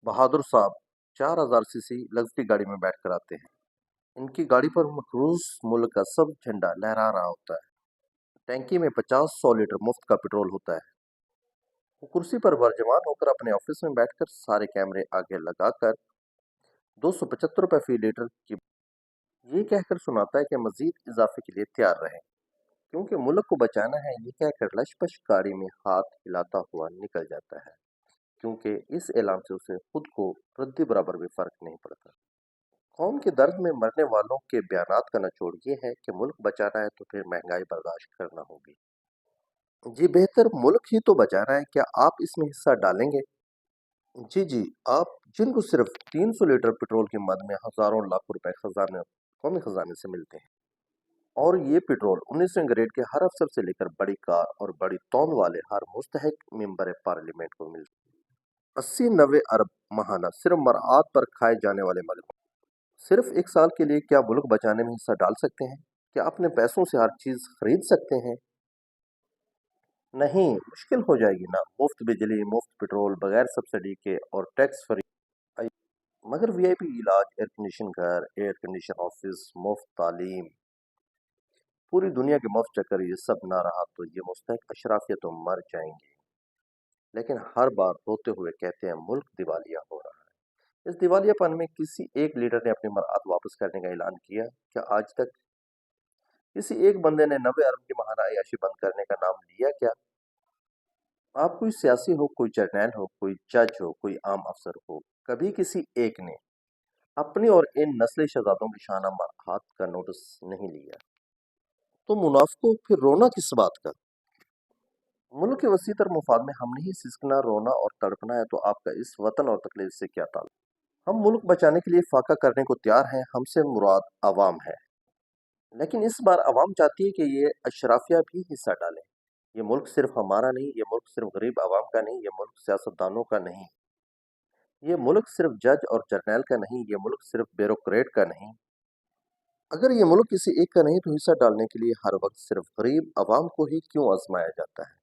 बहादुर साहब 4000 CC luxury गाड़ी में बैठ कर आते हैं। इनकी गाड़ी पर रूस मुल्क का सब झंडा लहरा रहा होता है। टैंकी में 50-100 लीटर मुफ्त का पेट्रोल होता है। वो कुर्सी पर वर्जमान होकर अपने ऑफिस में बैठकर सारे कैमरे आगे लगाकर 275 रुपए फी लीटर की ये कहकर सुनाता है कि मजीद इजाफे के लिए तैयार रहें, क्योंकि मुल्क को बचाना है। ये कहकर लशपश गाड़ी में हाथ हिलाता हुआ निकल जाता है, क्योंकि इस ऐलान से उसे खुद को रद्दी बराबर भी फर्क नहीं पड़ता। कौम के दर्द में मरने वालों के बयानात का निचोड़ ये है कि मुल्क बचाना है तो फिर महंगाई बर्दाश्त करना होगी। जी बेहतर मुल्क ही तो बचाना है, क्या आप इसमें हिस्सा डालेंगे? जी जी, आप जिनको सिर्फ 300 लीटर पेट्रोल की मद में हजारों लाख रुपए खजाने कौमी खजाने से मिलते हैं, और ये पेट्रोल 19वीं ग्रेड के हर अफसर से लेकर बड़ी कार और बड़ी तौंद वाले हर मुस्तहक मेंबर पार्लियामेंट को मिलते हैं। 80-90 अरब महाना सिर्फ मराआत पर खाए जाने वाले मलबे। सिर्फ एक साल के लिए क्या मुल्क बचाने में हिस्सा डाल सकते हैं? क्या अपने पैसों से हर चीज खरीद सकते हैं? नहीं, मुश्किल हो जाएगी ना। मुफ्त बिजली, मुफ्त पेट्रोल, बगैर सब्सिडी के और टैक्स फ्री। मगर वीआईपी इलाज, एयर कंडीशन घर, एयर कंडीशन ऑफिस, मुफ्त तालीम, पूरी दुनिया के मुफ्त चक्कर, ये सब ना रहा तो ये मुस्तहक अशराफिया तो मर जाएंगे। लेकिन हर बार रोते हुए कहते हैं मुल्क दिवालिया हो रहा है। इस दिवालियापन में किसी एक लीडर ने अपनी मराद वापस करने का ऐलान किया? क्या आज तक किसी एक बंदे ने 90 अरब की महाना अय्याशी बंद करने का नाम लिया क्या? आप कोई सियासी हो, कोई जर्नैल हो, कोई जज हो, कोई आम अफसर हो, कभी किसी एक ने अपनी और इन नस्ली शहजादों की शाना हाथ का नोटिस नहीं लिया? तो मुनाफिकों, फिर रोना किस बात का? मुल्क के वसी तर मुफाद में हमने ही सिसकना, रोना और तड़पना है, तो आपका इस वतन और तकलीफ से क्या ताल्लुक? हम मुल्क बचाने के लिए फाका करने को तैयार हैं, हमसे मुराद अवाम है। लेकिन इस बार अवाम चाहती है कि ये अशराफिया भी हिस्सा डालें। ये मुल्क सिर्फ हमारा नहीं, ये मुल्क सिर्फ गरीब अवाम का नहीं, ये मुल्क सियासतदानों का नहीं, ये मुल्क सिर्फ जज और जर्नैल का नहीं, ये मुल्क सिर्फ ब्यूरोक्रेट का नहीं। अगर ये मुल्क किसी एक का नहीं, तो हिस्सा डालने के लिए हर वक्त सिर्फ गरीब अवाम को ही क्यों आजमाया जाता है?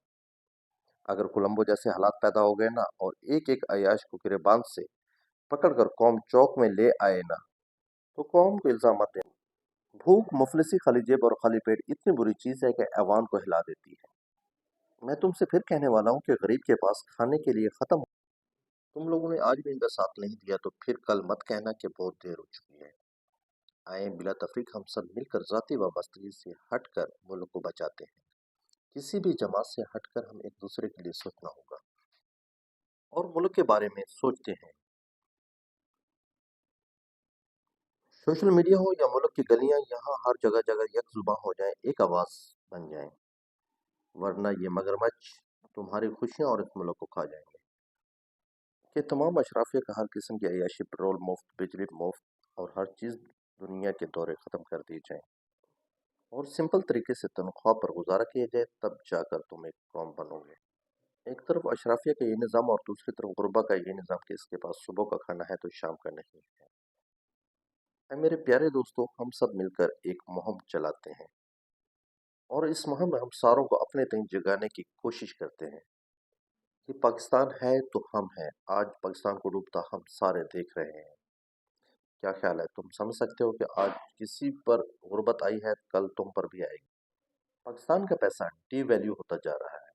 अगर कोलंबो जैसे हालात पैदा हो गए ना, और एक एक अयाश को गिरेबान से पकड़कर कौम चौक में ले आए ना, तो कौम को इल्जाम मत देना। भूख, मुफलिसी, खाली जेब और खाली पेट इतनी बुरी चीज है कि ऐवान को हिला देती है। मैं तुमसे फिर कहने वाला हूँ कि गरीब के पास खाने के लिए खत्म हो। तुम लोगों ने आज भी इनका साथ नहीं दिया, तो फिर कल मत कहना कि बहुत देर हो चुकी है। आए बिला तफरीक हम सब मिलकर जाती वाबस्तगी से हटकर मुल्क को बचाते हैं। किसी भी जमात से हटकर हम एक दूसरे के लिए सोचना होगा और मुल्क के बारे में सोचते हैं। सोशल मीडिया हो या मुल्क की गलियां, यहाँ हर जगह जगह यकजुबां हो जाएं, एक आवाज बन जाएं, वरना ये मगरमच्छ तुम्हारी खुशियां और इस मुल्क को खा जाएंगे। कि तमाम अशराफिया का हर किस्म की अय्याशी, पेट्रोल मुफ्त, बिजली मुफ्त और हर चीज़ दुनिया के दौरे ख़त्म कर दिए जाएं, और सिंपल तरीके से तनख्वाह पर गुजारा किया जाए, तब जाकर तुम एक कौम बनोगे। एक तरफ अशराफिया का ये निज़ाम और दूसरी तरफ गुरबा का ये निज़ाम कि इसके पास सुबह का खाना है तो शाम का नहीं है। ऐ मेरे प्यारे दोस्तों, हम सब मिलकर एक मुहिम चलाते हैं, और इस मुहिम में हम सारों को अपने तक जगाने की कोशिश करते हैं कि पाकिस्तान है तो हम हैं। आज पाकिस्तान को डूबता हम सारे देख रहे हैं। क्या ख्याल है? तुम समझ सकते हो कि आज किसी पर गुर्बत आई है, कल तुम पर भी आएगी। पाकिस्तान का पैसा डी वैल्यू होता जा रहा है।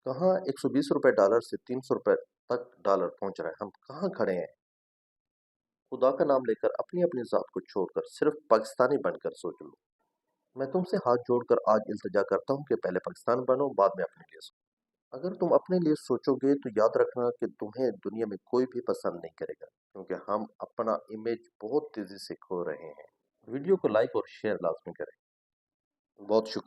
कहाँ 120 रुपए डॉलर से 300 रुपए तक डॉलर पहुंच रहा है। हम कहाँ खड़े हैं? खुदा का नाम लेकर अपनी अपनी जात को छोड़कर सिर्फ पाकिस्तानी बनकर सोच लो। मैं तुमसे हाथ जोड़कर आज इल्तिजा करता हूँ कि पहले पाकिस्तान बनो, बाद में अपने लिए सोचो। अगर तुम अपने लिए सोचोगे तो याद रखना कि तुम्हें दुनिया में कोई भी पसंद नहीं करेगा, क्योंकि हम अपना इमेज बहुत तेजी से खो रहे हैं। वीडियो को लाइक और शेयर लाजमी करें। बहुत शुक्रिया।